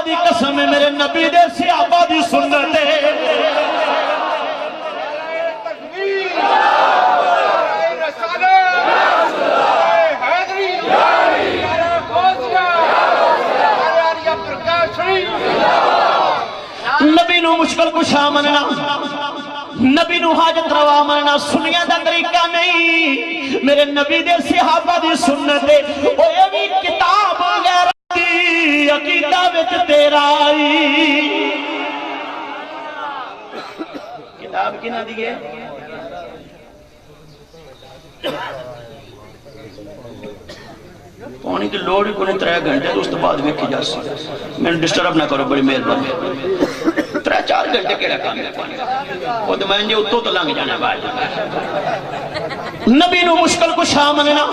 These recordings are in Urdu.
دی قسم ہے میرے نبی دے صحابہ دی سنت ہے نبی نو مشکل کشا مننا نبی نو حاجت روا مننا سنیا دا طریقہ نہیں میرے نبی دے صحابہ دی سنت ہے او یہ بھی کتاب غیر دی عقیدہ وچ تیرا آئی کتاب کی نہ دیئے پانی کی لوڑ ہی کونے 3 گھنٹے تو اس بعد میں کی جا سکتا میں نے ڈسٹرب نہ کرو بڑی مہربانی 3-4 گھنٹے کیڑا کام ہے پانی وہ تو میں نے اتو تو لنگ جانا بعد نبی نو مشکل کو شاہ مننا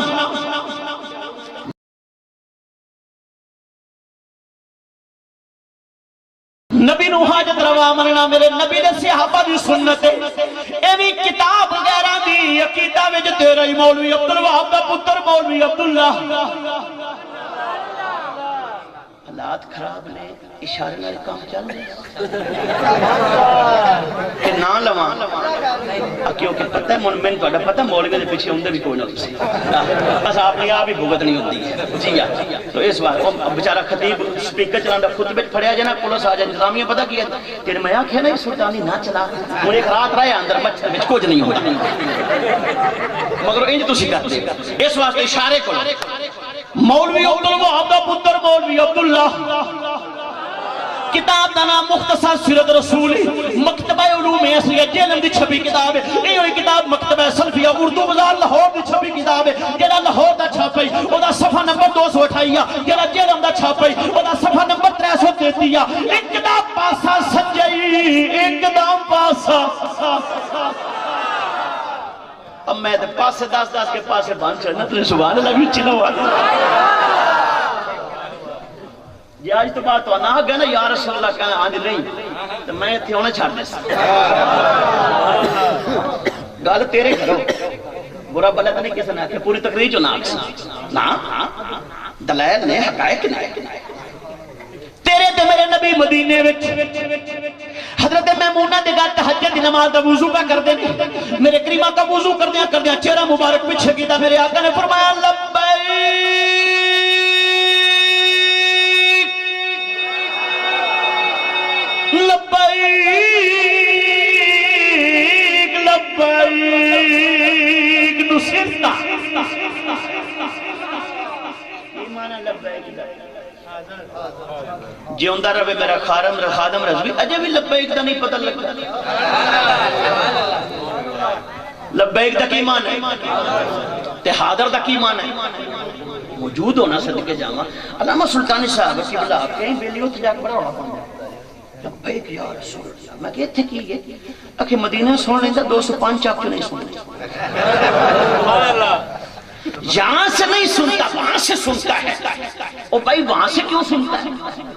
نبی نو حاجت روا مننا میرے نبی نے صحابہ دی سنت ہے ایوی کتاب غیرہ دی عقیدہ وچ تیرا ہی مولوی عبدالوہاب دا پتر مولوی عبداللہ حالات خراب نے اشارے نال کام چل رہے کہ نہ لواں کیونکہ پتہ ہے میں نے پتہ مولوی دے پیچھے ہوندے بھی کوئی نہ تسی بس آپ نے آپ ہی بھگتنی ہوندی ہے جی ہاں تو اس بات بیچارہ خطیب سپیکر چلانا خطبے پھڑیا جانا پولیس آ جائے انتظامیہ پتہ کیا تیرے میں آکھیا نہیں سلطانی نہ چلا ہن ایک رات رہے اندر مچھر وچ کچھ نہیں ہوتا مگر انج تسی کرتے اس واسطے اشارے کو مولوی عبدالوہاب دا پتر مولوی عبداللہ کتاب دا نام مختصر سیرت رسولی مکتبہ علوم اصلیہ جیلم دی چھپی کتاب ہے یہ کتاب مکتبہ سلفیہ اردو بازار لاہور دی چھپی کتاب ہے جیلا لاہور دا چھاپئی او دا صفحہ نمبر 228 جیلا جیلم دا چھاپئی او دا صفحہ نمبر 333 ایک کتاب پاسا سجائی ایک کتاب پاسا اب میں تے پاسے 10 کے پاسے بان چڑھنا تو سبحان اللہ بھی چلو یہ آج تو بات تو نہ گیا نا یا رسول اللہ کہنا آنی نہیں تو میں تھی ہونے چھاڑ دیسا گال تیرے گھروں برا بلا تو نہیں کیسا نہ کہ پوری تقریر جو ناکس نا دلائل نے حقائق نہیں تیرے تے میرے نبی مدینے وچ حضرت میمونہ دے گا تہجد نماز دا وضو پہ کر دیں میرے کریمہ کا وضو کر دیا چہرہ مبارک پچھے کیتا میرے آقا نے فرمایا لبیک لبیک نصرتا ایمانہ لبیک جیوندہ رہے میرا خادم رضوی اجے بھی لبیک دا نہیں پتہ لگتا لبیک دا کی مان ہے تے حاضر دا کی مان ہے موجود ہونا صدقے جاما علامہ سلطانی صاحب کی بلا کہیں بیلیوں تجا کے بڑا ہونا لبیک یا رسول اللہ میں کہتے کی گئے اکھے مدینہ سن لیندہ 205 آپ کیوں نہیں سن لیندہ یہاں سے نہیں سنتا وہاں سے سنتا ہے او بھائی وہاں سے کیوں سنتا ہے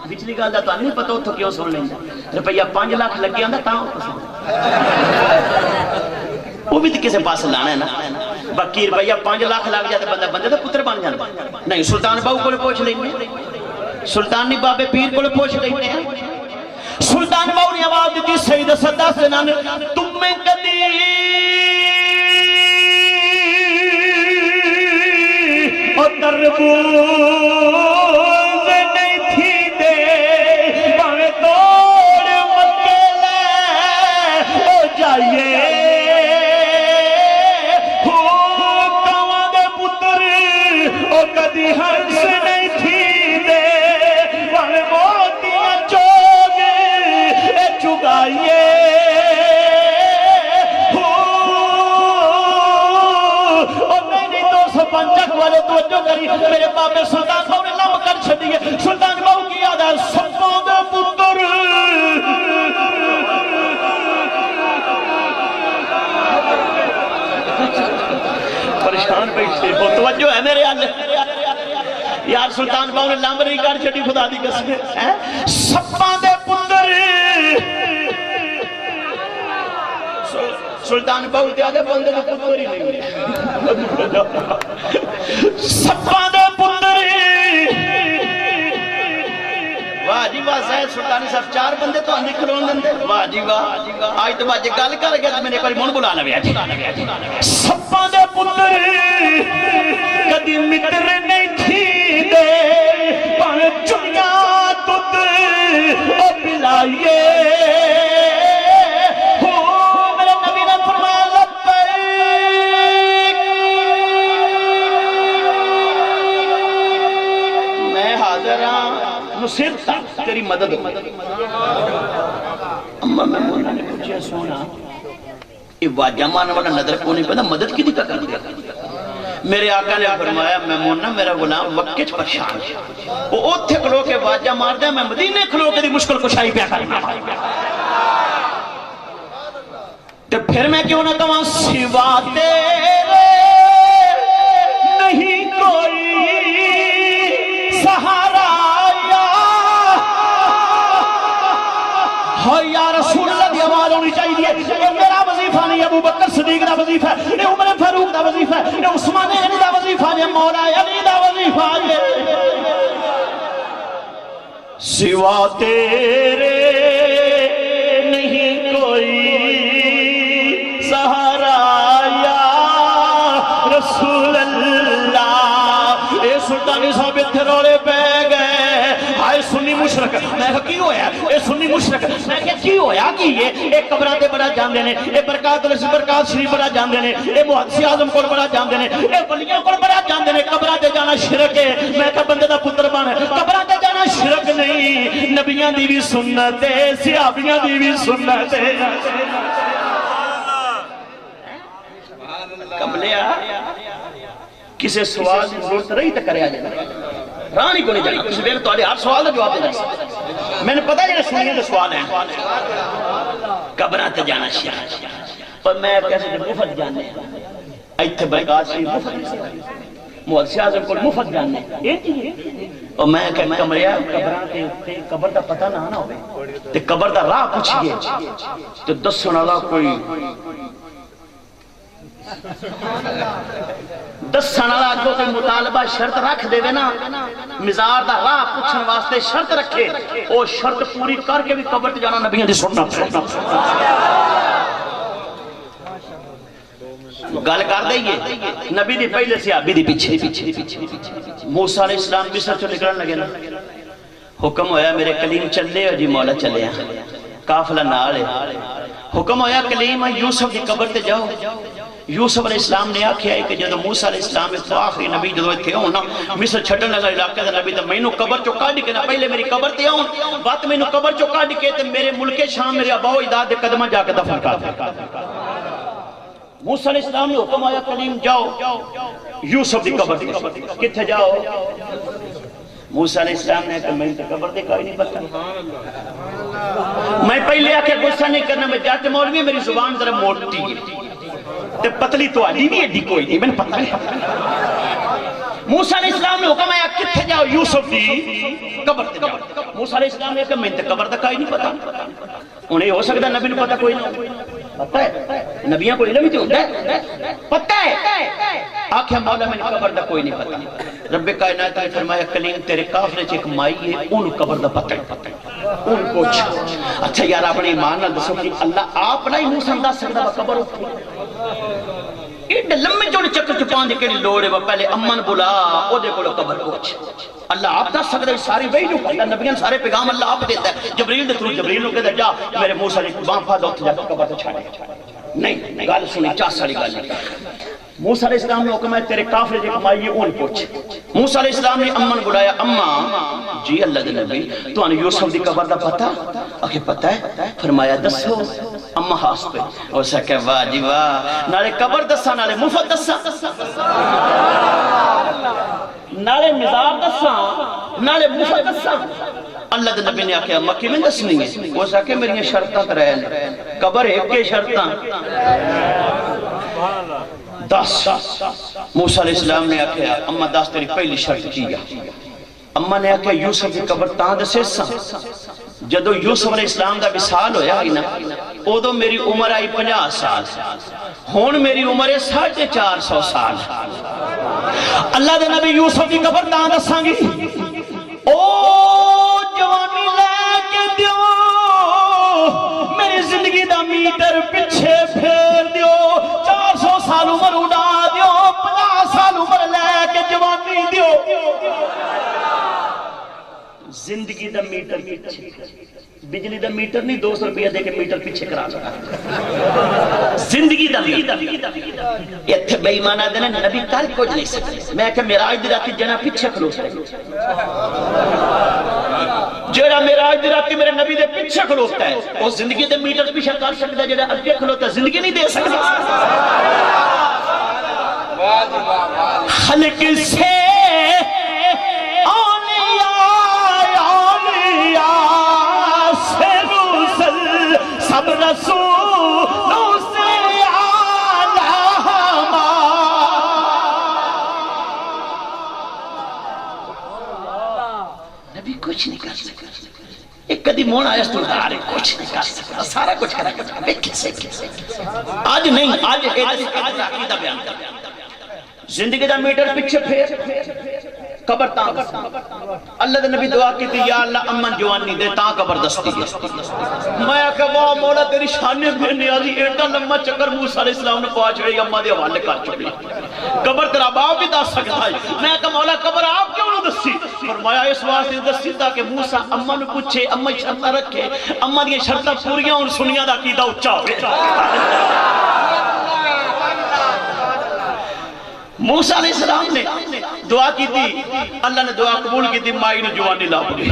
بچلی گال دا تو نہیں پتا ہو تو کیوں سن لیندہ روپیہ 5 لاکھ لگ گیا اندہ تاں وہ بھی تو کسے پاس لانا ہے نا باقی روپیہ 5 لاکھ لگ جاتا بندہ بندے تو پتر بن جانا نہیں سلطان باؤ کو لے پوچھ لینے سلطانی بابے پیر کو لے پوچھ لینے سلطان باؤ نے آواز دیتی سید صدا سنان تم میں کدی اور تربوز نہیں تھی دے باوے توڑ مکیلے ہو جائیے کواں دے پتر او کدی ہنس نہیں تھی دے باوے موتیاں چوگے چگائیے پنچک والے توجہ کری میرے بابے سلطان باؤ نے لم کر چھڑیے سلطان باؤ کی یاد ہے سپوں دے پتر پریشان بیٹھے ہو توجہ ہے میرے اللہ یار سلطان باؤ نے لم نہیں کر چھڑی خدا دی قسم سپوں دے پتر سلطان باؤ تے آدھے بندے دے پتر ہی نہیں سپاں دے پتر واہ جی واہ سانی صاحب 4 بندے تو اندھی کھلون دندے واہ جی واہ آج تو باجے گل کر گیا تو میں نے کوئی من بلا لیا جی سپاں دے پتر کدی متر نہیں تھی دے پر چنیا تد او پلائیے ہو میرے نبی نے فرمایا لبیک میں حاضر ہاں نصرتا تیری مدد اما میں مولا نے پوچھا سونا یہ واجہ مانا والا نظر کو نہیں پتا مدد کی دیکھا کر دیا میرے آقا نے فرمایا میمونہ میرا غلام مکہ چ پریشان ہے وہ اوتھے کھلو کے واجہ مار دے میں مدینے کھلو کے دی مشکل کشائی پیا کرنا تو پھر میں کیوں نہ کہاں سوا تیرے نہیں کوئی سہارا یا رسول اللہ دی آواز ہونی چاہیے یہ میرا وظیفہ نہیں ابو بکر صدیق دا وظیفہ ہے یہ عمر فاروق دا وظیفہ ہے یہ عثمان غنی دا وظیفہ ہے یہ مولا علی دا وظیفہ ہے سوا تیرے نہیں کوئی سہارا یا رسول اللہ اے سلطانی صاحب اتھے رولے پہ گئے آئے سنی مشرک میں کہا کی ہویا اے سنی مشرک میں کہا کی ہویا کی یہ قبرہ دے بڑا جان دینے اے برکات شریف بڑا جان دینے اے محدث اعظم کو بڑا جان دینے اے ولیوں کو بڑا جان دینے قبرہ دے جانا شرک ہے میں کہا بندے دا پتر بان قبرہ دے جانا شرک نہیں نبیان دی بھی سنت ہے صحابیاں دی بھی سنت ہے کملیا کسے سوال دی ضرورت رہی تک کرے آجائے رانی کو نہیں جانا کسی بیر تو آلے ہر سوال دا جواب دینا میں نے پتا جانا سنیے جو سوال ہیں قبران تے جانا شیعہ پر میں کیسے جب مفت جاننے ایتھے برکات سے مفت محدث اعظم کو مفت جاننے اور میں کہا کمریا قبران تے قبر دا پتہ نہ ہوئے تے قبر دا راہ پوچھئے تو 10 سنالا کوئی 10 سنالا جو کوئی مطالبہ شرط رکھ دے نا مزار دا راہ پوچھن واسطے شرط رکھے وہ شرط پوری کر کے بھی قبر تے جانا نبیوں دی سننا گل کر دئیے نبی دی پہلے صحابی دی پیچھے موسیٰ علیہ السلام مصر چو نکلن لگے نا حکم ہویا میرے کلیم چلے اور جی مولا چلے ہیں قافلہ نالے حکم ہویا کلیم یوسف دی قبر تے جاؤ یوسف علیہ السلام نے آکھیا ہے کہ جدو موسیٰ علیہ السلام تو آخری نبی جدو تھے ہونا مصر چھٹن لگا علاقہ دا نبی تو میں نو قبر چو کاڑ کے نا پہلے میری قبر تے آؤں بات میں نو قبر چو کاڑ کے تے میرے ملک شام میرے اباؤ اجداد دے قدمہ جا کے دفن کر موسیٰ علیہ السلام نے حکم آیا کلیم جاؤ یوسف دی قبر کتھے جاؤ موسیٰ علیہ السلام نے کہا میں قبر دے کوئی نہیں پتا میں پہلے آکے غصہ نہیں کرنا میں جاتے مولوی میری زبان ذرا موٹی ہے تے پتلی تو آلی بھی ایڈی کوئی نہیں میں نے پتہ نہیں موسیٰ علیہ السلام نے حکم آیا کتھے جاؤ یوسف دی قبر تے جاؤ موسیٰ علیہ السلام نے کہا میں قبر دا کوئی نہیں پتا انہیں ہو سکتا نبی نے پتا کوئی نہیں پتہ ہے نبیاں کو علم ہی تو ہوتا ہے پتہ ہے آکھیا مولا میں نے قبر دا کوئی نہیں پتا رب کائنات نے فرمایا کلیم تیرے کافرے چھ ایک مائی ہے ان قبر دا پتہ ہے ان پوچھ اچھا یار اپنے ایمان نہ دسو کہ اللہ آپ نہ ہی منہ سمجھا سکتا وہ قبر اٹھے ایڈے لمبے جوڑے چکر چپان دے کے لوڑے وہ پہلے امن بلا او دے کو قبر پوچھ اللہ آپ دس سکتا ہے ساری وہی نو کرتا نبیان سارے پیغام اللہ آپ دیتا ہے جبریل دے تھرو جبریل نو کہتا جا میرے موسیٰ علیہ السلام فاضا اٹھ جا قبر تے چھاڑے نہیں گال سنی 4 سالی گال نہیں موسیٰ علیہ السلام نے حکم ہے تیرے کافرے جے کمائی اون پوچھ موسیٰ علیہ السلام نے امن بلایا اما جی اللہ دے نبی تو آنے یوسف دی قبر دا پتا آکے پتہ ہے فرمایا دسو اما ہاس پہ اور سا کہ واہ جی واہ نالے قبر دسا نالے مفت دسا نالے مزار دسا نالے مفت دسا اللہ دے نبی نے آکھیا مکی میں دسنی ہے وہ سا کہ میری شرطاں کرائے قبر ایک کے شرطاں 10 موسیٰ علیہ السلام نے آکھیا اما 10 تیری پہلی شرط کیا اما نے آکھیا یوسف کی قبر تاں دسے سا جدو یوسف علیہ السلام دا وصال ہویا ہی نا او دو میری عمر آئی 50 سال ہون میری عمر ہے 450 سال اللہ دے نبی یوسف کی قبر تاں دساں گی او جوانی لے کے دیو زندگی دا میٹر پیچھے بجلی دا میٹر نہیں 200 روپیہ دے کے میٹر پیچھے کرا لگا زندگی دا میٹر اتھے بے ایمانہ دینا نبی کر کچھ نہیں سکتے میں کہ معراج دی راتی جنا پیچھے کھلوتا ہے جڑا معراج دی راتی میرے نبی دے پیچھے کھلوتا ہے وہ زندگی دے میٹر پیچھے کر سکتا ہے جڑا اگے کھلوتا ہے زندگی نہیں دے سکتا خلق سے سب رسولوں سے اعلیٰ نبی کچھ نہیں کر سکتا ایک قدی مون آیا اس تو دارے کچھ نہیں کر سکتا سارا کچھ کرا کرتا کسے آج نہیں آج عقیدہ بیان کر زندگی دا میٹر پیچھے پھیر قبر تاں اللہ دے نبی دعا کی تھی یا اللہ امن جوانی دے تاں قبر دستی میں کہ واہ مولا تیری شانے بے نیازی ایڈا لمبا چکر موسیٰ علیہ السلام نے پہنچ رہی اماں دے حوالے کر چکی قبر تیرا باپ بھی دس سکتا ہے میں کہ مولا قبر آپ کیوں نہ دسی فرمایا اس واسطے دسی تاکہ موسیٰ اماں نے پوچھے اماں شرطہ رکھے اماں دی شرطہ پوریاں ان سنیاں دا عقیدہ اچھا ہوئے موسیٰ علیہ السلام نے دعا کی تھی اللہ نے دعا قبول کی تھی مائی نے جوانی لا پڑی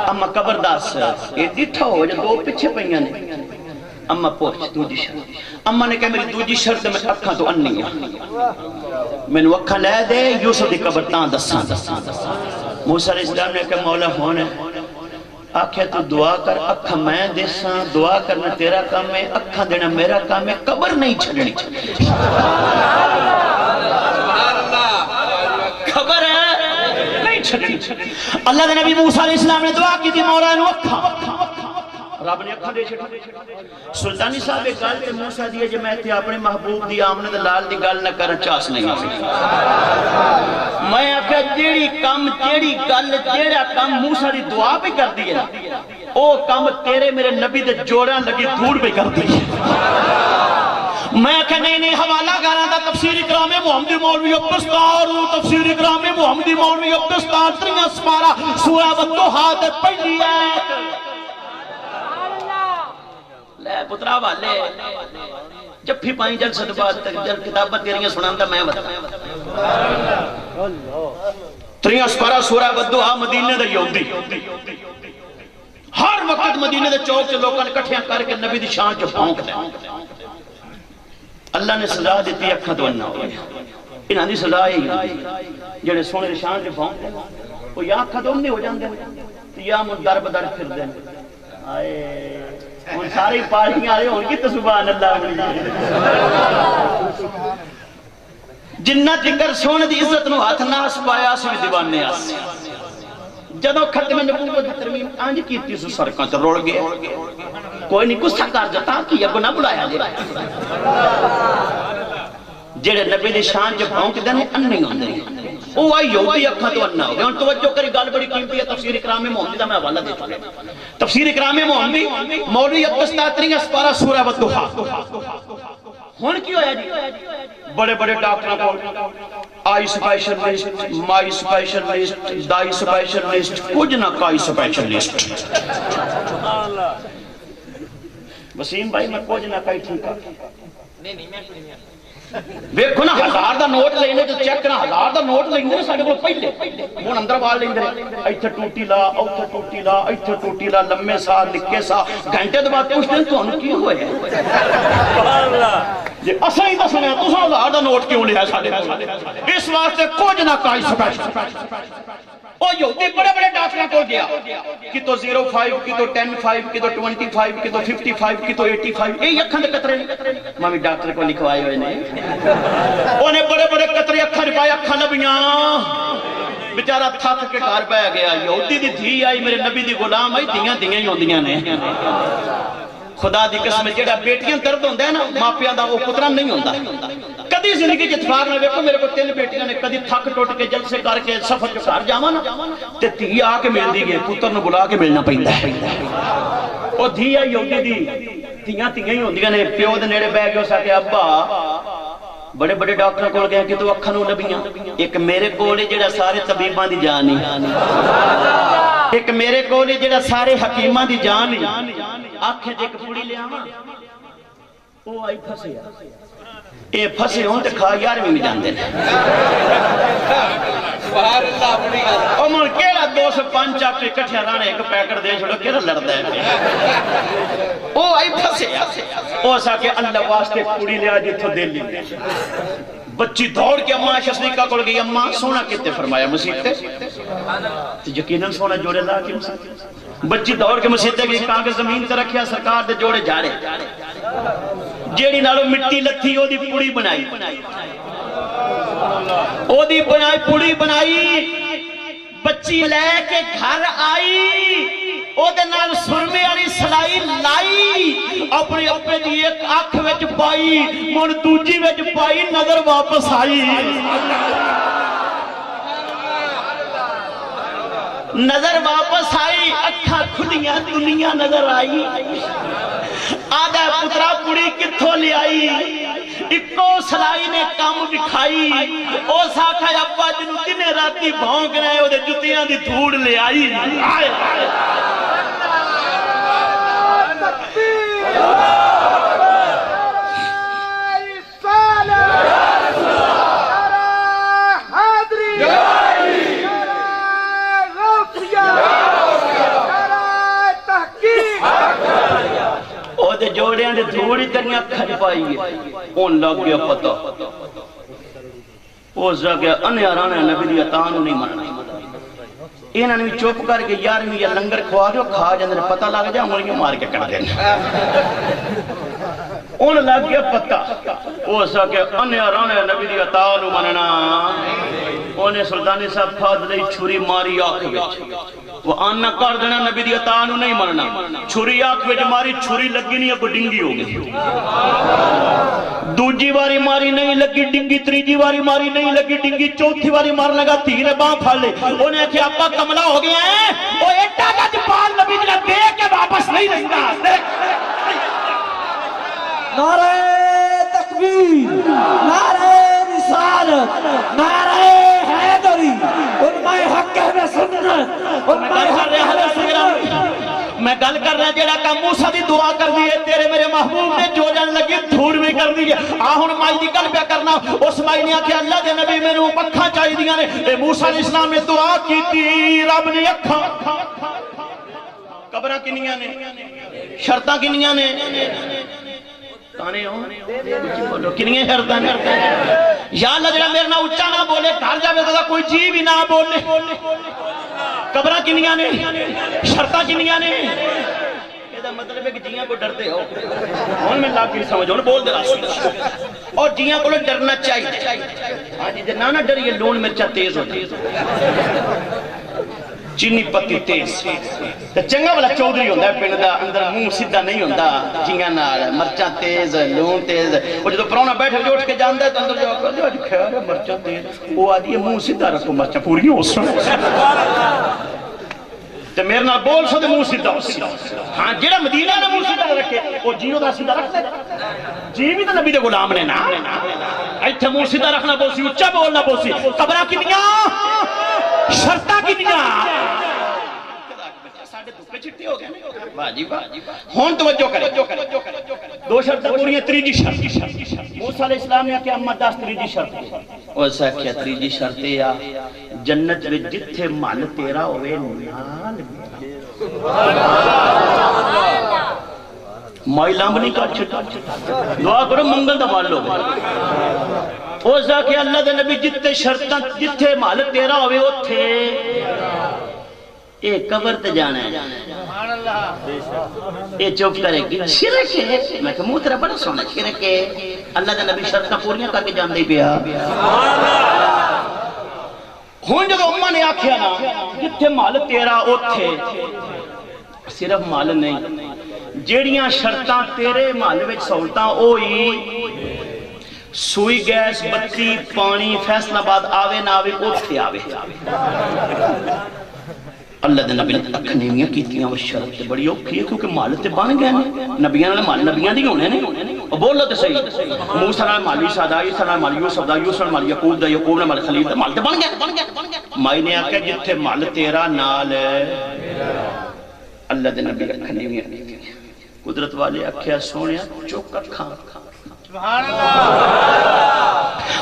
اما قبرداس یہ ڈٹھا ہو جو دو پچھے پہیاں نے اما پوچھ دوجی شرط اما نے کہا میری دوجی شرط میں اکھاں تو اننی میں نے اکھاں لے دے یوسف دی قبر تاں دساں موسیٰ علیہ السلام نے کہا مولا ہونے آکھے تو دعا کر اکھا میں دیساں دعا کرنا تیرا کام ہے اکھا دینا میرا کام ہے قبر نہیں چھڑنی خبر ہے نہیں چھڑنی اللہ دے نبی موسیٰ علیہ السلام نے دعا کی تھی مولا انو اکھا رب نے اکھا دے چھڑا سلطانی صاحب ایک گال تے موسیٰ دیئے جو میں تھی اپنے محبوب دی آمنہ دلال دی گال نہ کرن چاس نہیں آسکتی میں آکھا جیڑی کام جیڑی گل جیڑا کام موسیٰ دی دعا بھی کر دی ہے او کام تیرے میرے نبی دے جوڑاں لگی دھوڑ بھی کر دی ہے میں کہ نہیں حوالہ گانا تھا تفسیر اکرام محمدی مولوی عبدالستار تفسیر اکرام محمدی مولوی عبدالستار ترین اسمارہ سورہ والدوحہ دے پڑھی ہے لے پترہ والے جب بھی پائیں جل صدبات تک جل کتابت تیریاں سناندہ میں بتا ترین اسمارہ سورہ والدوحہ مدینہ دے یہودی ہر وقت مدینہ دے چوک سے لوگاں کٹھیاں کر کے نبی دی شان جو پھونک دیں اللہ نے سزا دیتی اکھاں تو انہا ہوئے انہاں دی سزا ہی جنہیں سونے شان جو پھونک دیں وہ یا اکھاں تو انہی ہو جان دیں یا من در بدر پھر دیں آئے ان ساری پارٹیاں آئے ہوں گی تو سبحان اللہ جنہ تکر سونے دی عزت نو ہاتھ ناس پایا سی دیوانے آس جدو ختم نبوت ترمیم آنج کیتی سو سرکاں تو روڑ گئے کوئی نہیں کچھ کر جاتا کہ یہ گناہ بڑھایا جائے جڑے نبی دی شان جو بھونک دینے ان نہیں ہوندے او آئی یہودی اکھاں تو انہ ہو گئے ان توجہ کری گال بڑی قیمتی ہے تفسیر اکرام محمدی دا میں حوالہ دے چکے تفسیر اکرام محمدی مولوی عبدالستار اسپارہ سورہ والدوحہ ہون کی ہویا جی بڑے بڑے ڈاکٹر کو آئی سپیشلسٹ مائی سپیشلسٹ دائی سپیشلسٹ کچھ نہ کائی سپیشلسٹ وسیم بھائی میں کچھ نہ کائی ٹھیکا ویکھو نا ہزار دا نوٹ لینے جو چیک کرنا ہزار دا نوٹ لینے جو ساڑھے کو پہلے مون اندر بار لینے ایتھے ٹوٹی لا اوتھے ٹوٹی لا ایتھے ٹوٹی لا لمے سا لکھے سا گھنٹے دے بعد پوچھتے ہیں تو ہم کیوں ہوئے ہیں اسا ہی دس میں تو ہزار دا نوٹ کیوں لیا ساڑھے اس واسطے کچھ نہ کائی سپیشل او یہودی بڑے بڑے ڈاکٹر کو گیا کی تو 05 کی تو 10-5 کی تو 25 کی تو 55 کی تو 85 یہ اکھاں دے قطرے مامی ڈاکٹر کو لکھوائے ہوئے نے انہیں بڑے بڑے قطرے اکھاں رپائے اکھاں نبیاں بیچارہ تھک کے گھر پہ گیا یہودی دی دھی آئی میرے نبی دی غلام آئی دیاں دیاں ہی ہوندیاں نے خدا دی قسم جڑا بیٹیاں درد ہوندے ہیں نا ماپیاں دا وہ پتران نہیں ہوندا کدی زندگی کی اتفاق نہ دیکھو میرے کو 3 بیٹیاں نے کدی تھک ٹوٹ کے جلسے کر کے سفر جو گھر جاواں نا تے دھی آ کے مل دی گئے پتر نو بلا کے ملنا پیندا ہے او دھی آئی یہودی دی دیاں ہی ہوندیاں نے پیو دے نیڑے بیٹھ کے اس کہ ابا بڑے بڑے ڈاکٹر کول گیا کہ تو اکھاں نوں لبیاں ایک میرے کول جڑا سارے طبیباں دی جان ہے ایک میرے کول جڑا سارے حکیماں دی جان ہے آنکھیں تے ایک پوڑی لے آواں او آئی پھسے اے پھسے ہون تے کھا 11ویں میں جاندے نے سبحان اللہ اپنی گل او من کیڑا 205 چاپ اکٹھے رانے ایک پیکٹ دے چھوڑو کیڑا لڑدا ہے او آئی پھسے او سا کہ اللہ واسطے پوڑی لیا جتھوں دل لے بچی دوڑ کے اماں شسنیکا کول گئی اماں سونا کتے فرمایا مسیح تے یقیناً سونا جوڑے لا کے مسیح بچی دوڑ کے مسیح تے گئی کاغذ زمین تے رکھیا سرکار دے جوڑے جاڑے جیڑی نالو مٹی لتھی او دی پوڑی بنائی او دی بنائی پوڑی بنائی بچی لے کے گھر آئی او دے نال سرمے والی سلائی لائی اپنے اپنے دی ایک آنکھ وچ پائی من دوجی وچ پائی نظر واپس آئی نظر واپس آئی اکھا کھلیاں دنیا نظر آئی آدھا پترا پوڑی کتھوں لے آئی اکو سلائی نے کام دکھائی او ساکھا ابا جنو کنے راتی بھونک رہے او دے جتیاں دی دھوڑ لے آئی جوڑیاں دے دھوڑی تریاں کھج پائی ہے اون لگ گیا پتہ او زگیا انیارانا نبی دی عطان نہیں مرنا انہاں نے چوپ کر کے 11ویں یا لنگر کھوا دیو کھا جاندے پتہ لگ جا انگلیاں مار کے کٹ دینا اون لگ گیا پتہ او زگیا انیارانا نبی دی عطان مرنا اونے سلطانی صاحب پھاد لئی چھری ماری آنکھ وچ وہ آنا کر دینا نبی دی عطانو نہیں مرنا چھری آنکھ وچ ماری چھری لگی نہیں اب ڈنگی ہو گئی دوجی واری ماری نہیں لگی ڈنگی تریجی واری ماری نہیں لگی ڈنگی چوتھی واری مار لگا تیرے باں پھڑ لے انہیں کہ ابا کملا ہو گیا ہے وہ ایٹا کا جپال نبی جنہ دے کے واپس نہیں رہتا نعرہ تکبیر نعرہ رسالت نعرہ حیدری علماء حق اہل سنت علماء حق اہل سنت میں گل کر رہا جیڑا کہ موسیٰ دی دعا کر دیئے تیرے میرے محبوب نے جو جان لگی دھوڑ میں کر دیئے آہن مائی دی گل پہ کرنا اس مائی نے آکے اللہ دے نبی میں نے پکھا چاہی دیا نے اے موسیٰ علیہ السلام نے دعا کی تھی رب نے اکھا قبرہ کنیاں نے شرطہ کنیاں نے تانے ہوں کنیاں شرطہ نے یا اللہ جڑا میرے نہ اچھا نہ بولے گھر جاوے تو کوئی جی بھی نہ بولے قبرہ کنیاں نے شرطہ کنیاں نے یہ مطلب ہے کہ جیاں کو ڈرتے ہو ان میں لاکھ کی سمجھو ان بول دے رہا اور جیاں کو ڈرنا چاہیے ہاں جی نہ ڈریے لون مرچہ تیز ہوتی چینی پتی تیز چنگا والا چودری ہوندہ ہے پینڈا اندر منہ سیدھا نہیں ہوندہ جیاں نال مرچہ تیز لون تیز وہ جدو پرونا بیٹھے جو اٹھ کے جاندہ ہے تو اندر جو کر دے خیال ہے مرچہ تیز وہ آدھی ہے منہ سیدھا رکھو مرچہ پوری ہو سکتا تو میرے نال بول سو دے منہ سیدھا ہو سکتا ہاں جیڑا مدینہ نے منہ سیدھا رکھے وہ جیو دا سیدھا رکھتے جی بھی تو نبی دے غلام نے نا ایتھے منہ سیدھا رکھنا بوسی اچھا بولنا بوسی قبرہ کی دنیا شرطہ کی دنیا ہون توجہ کرے دو شرطہ پوری ہیں تریجی شرط موسیٰ علیہ السلام نے کہا اما داس تریجی شرط ویسا کیا تریجی شرط یا جنت میں جتھے مال تیرا ہوئے نال مائی لامب نہیں کر چھتا دعا کرو منگل دا مال لو ویسا کہ اللہ دے نبی جتھے شرطہ جتھے مال تیرا ہوئے وہ تھے اے قبر تے جانا ہے اے چوپ کرے گی شرک ہے میں کہ موترہ بڑا سونا شرک ہے اللہ دے نبی شرطہ پوریاں کر کے جان دے پیا ہون جب اممہ نے آکھیا نا جتھے مال تیرا اوتھے صرف مال نہیں جیڑیاں شرطاں تیرے مال وچ سہولتاں اوئی سوئی گیس بتی پانی فیصلہ بعد آوے نہ آوے اوتھے آوے اللہ دے نبی نے اکھنیویاں کیتیاں وہ شرط بڑی اوکھی ہے کیونکہ مال تے بن گئے نبیاں نے مال نبیاں دی ہونے نے بولو تو صحیح موسیٰ نال مالی سادا عیسیٰ نال مالی یوسف دا یوسف نال مالی یعقوب دا یعقوب نال مالی خلیل دا مال تے بن گیا مائی نے آکھا جتھے مال تیرا نال اللہ دے نبی اکھن نہیں قدرت والے اکھیا سونیا چوک اکھاں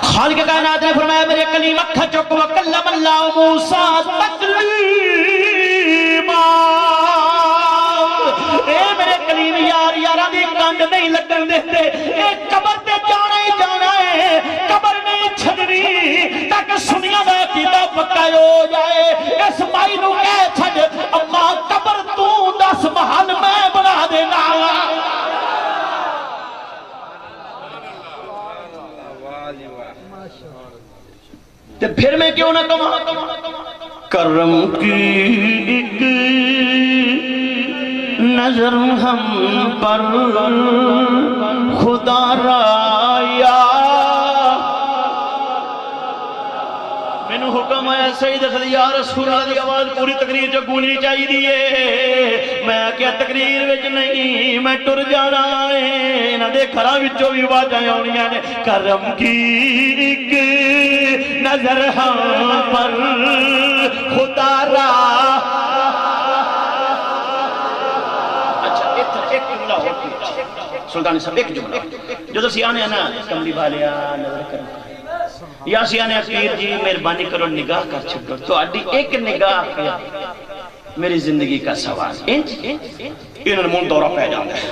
خالق کائنات نے فرمایا میرے کلیم اکھا چوک وکلم اللہ موسیٰ تکلیما اے میرے کلیم یار یارہ دی کانڈ نہیں لگن دیتے اے قبر تے جانا ہی جانا ہے قبر نہیں چھڑنی تاکہ سنیا دا عقیدہ پکا ہو جائے اس مائی نو کہہ چھڑ اما قبر تو 10 محل میں بنا دینا تو پھر میں کیوں نہ کہوں کرم کی ایک نظر ہم پر خدا رایا مینوں حکم ہے سید صلی یا رسول اللہ دی آواز پوری تقریر جو گونجنی چاہیے دیئے میں کیا تقریر وچ نہیں میں ٹر جانا ہے نہ دے کھراں وچوں بھی آوازاں آونیاں نے کرم کی ایک نظر ہم پر خدا را اچھا ایک جملہ ہو سلطانی صاحب ایک جملہ جو سیانے ہیں نا کملی بھالیا نظر کرم یا سیانے پیر جی مہربانی کرو نگاہ کر چھڑو تو اڈی ایک نگاہ کیا میری زندگی کا سوال انہوں نے من دورہ پہ جانا ہے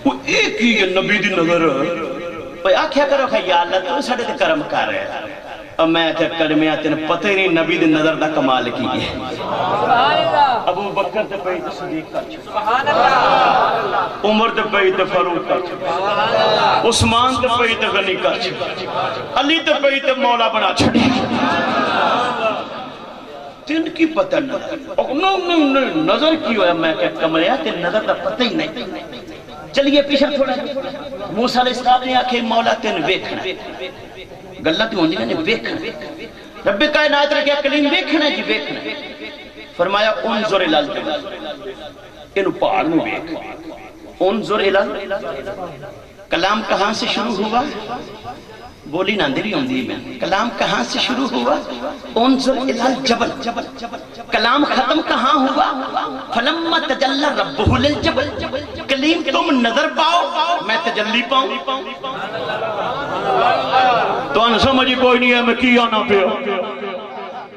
وہ ایک ہی نبی دی نظر وہ آکھیا کرو کہ یا اللہ تو ساڑھے تے کرم کر رہے ہیں اب میں تے کلمے آتے ہیں پتہ ہی نہیں نبی دی نظر دا کمال کی ہے ابو بکر تے پہی تے صدیق کر چھو عمر تے پہی تے فاروق کر چھو عثمان تے پہی تے غنی کر چھو علی تے پہی تے مولا بنا چھڑی تین کی پتہ نظر نظر کی ہویا میں کہ کمرے آتے نظر دا پتہ ہی نہیں چلیے پیچھے تھوڑا موسیٰ علیہ السلام نے آکھے مولا تین ویکھنا گلہ تی ہوندی نے ویکھنا رب کائنات رکھیا کلیم ویکھنا جی ویکھنا فرمایا انظر الالجبل انہوں پہاڑ میں ویکھ انظر الالجبل کلام کہاں سے شروع ہوا بولی ناندری ہوندی میں کلام کہاں سے شروع ہوا انظر الالجبل کلام ختم کہاں ہوا فلما تجلی ربہ للجبل کلیم تم نظر پاؤ میں تجلی پاؤں تو ان سمجھی کوئی نہیں ہے میں کیا نہ پیا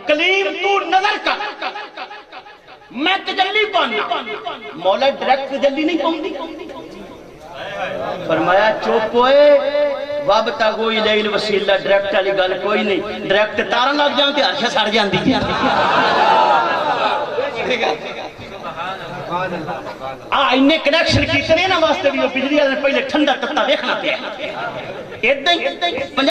کلیم تو نظر کر میں تجلی پانا مولا ڈائریکٹ تجلی نہیں پاؤں فرمایا چوپ ہوئے وابتغوا الیہ الوسیلہ ڈائریکٹ والی گل کوئی نہیں ڈائریکٹ تارا لگ جانتے عرشہ سڑ جاندی انہیں کنیکشن کیتے ہیں نا واسطے بھی وہ بجلی والے پہلے ٹھنڈا تتا دیکھنا پیا ادھر